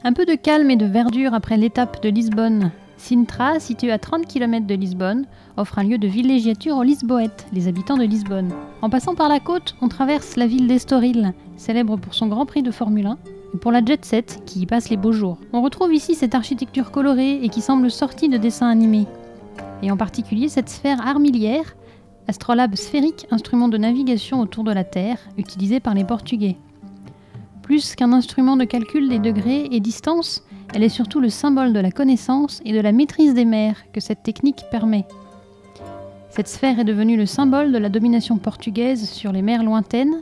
Un peu de calme et de verdure après l'étape de Lisbonne. Sintra, située à 30 km de Lisbonne, offre un lieu de villégiature aux Lisboètes, les habitants de Lisbonne. En passant par la côte, on traverse la ville d'Estoril, célèbre pour son Grand Prix de Formule 1, et pour la jet set qui y passe les beaux jours. On retrouve ici cette architecture colorée et qui semble sortie de dessins animés. Et en particulier cette sphère armilière, astrolabe sphérique, instrument de navigation autour de la Terre, utilisé par les Portugais. Plus qu'un instrument de calcul des degrés et distances, elle est surtout le symbole de la connaissance et de la maîtrise des mers que cette technique permet. Cette sphère est devenue le symbole de la domination portugaise sur les mers lointaines.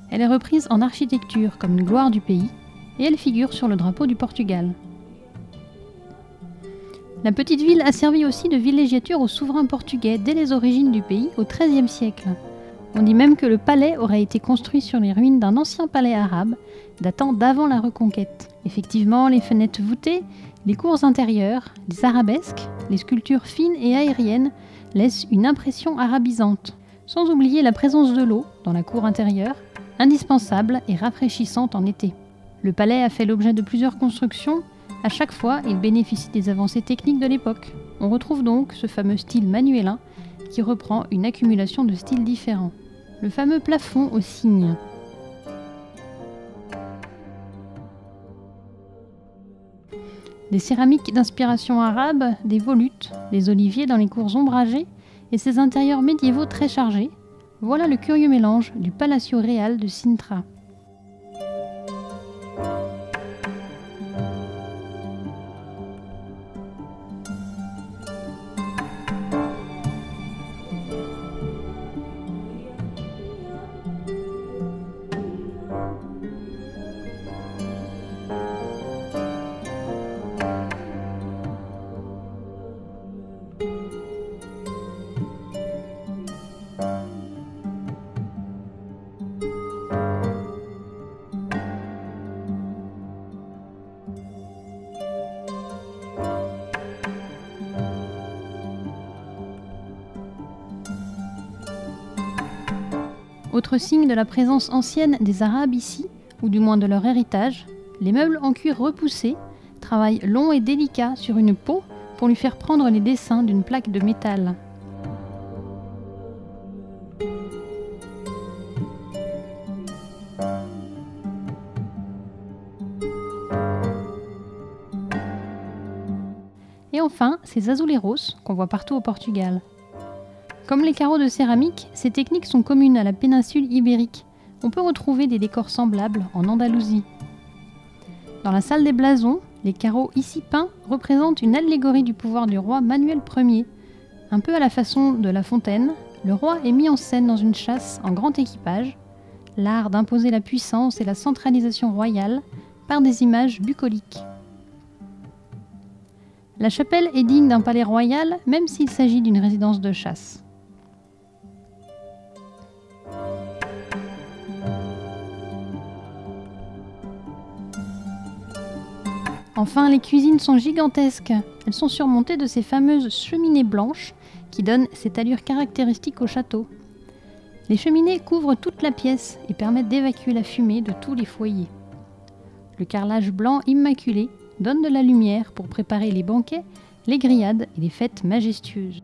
Elle est reprise en architecture comme une gloire du pays et elle figure sur le drapeau du Portugal. La petite ville a servi aussi de villégiature aux souverains portugais dès les origines du pays au XIIIe siècle. On dit même que le palais aurait été construit sur les ruines d'un ancien palais arabe datant d'avant la Reconquête. Effectivement, les fenêtres voûtées, les cours intérieures, les arabesques, les sculptures fines et aériennes laissent une impression arabisante. Sans oublier la présence de l'eau dans la cour intérieure, indispensable et rafraîchissante en été. Le palais a fait l'objet de plusieurs constructions. À chaque fois, il bénéficie des avancées techniques de l'époque. On retrouve donc ce fameux style manuélin qui reprend une accumulation de styles différents. Le fameux plafond aux cygnes. Des céramiques d'inspiration arabe, des volutes, des oliviers dans les cours ombragées et ces intérieurs médiévaux très chargés, voilà le curieux mélange du Palacio Real de Sintra. Autre signe de la présence ancienne des Arabes ici, ou du moins de leur héritage, les meubles en cuir repoussé, travail long et délicat sur une peau pour lui faire prendre les dessins d'une plaque de métal. Et enfin, ces azuleiros qu'on voit partout au Portugal. Comme les carreaux de céramique, ces techniques sont communes à la péninsule ibérique. On peut retrouver des décors semblables en Andalousie. Dans la salle des blasons, les carreaux ici peints représentent une allégorie du pouvoir du roi Manuel Ier. Un peu à la façon de La Fontaine, le roi est mis en scène dans une chasse en grand équipage, l'art d'imposer la puissance et la centralisation royale par des images bucoliques. La chapelle est digne d'un palais royal, même s'il s'agit d'une résidence de chasse. Enfin, les cuisines sont gigantesques. Elles sont surmontées de ces fameuses cheminées blanches qui donnent cette allure caractéristique au château. Les cheminées couvrent toute la pièce et permettent d'évacuer la fumée de tous les foyers. Le carrelage blanc immaculé donne de la lumière pour préparer les banquets, les grillades et les fêtes majestueuses.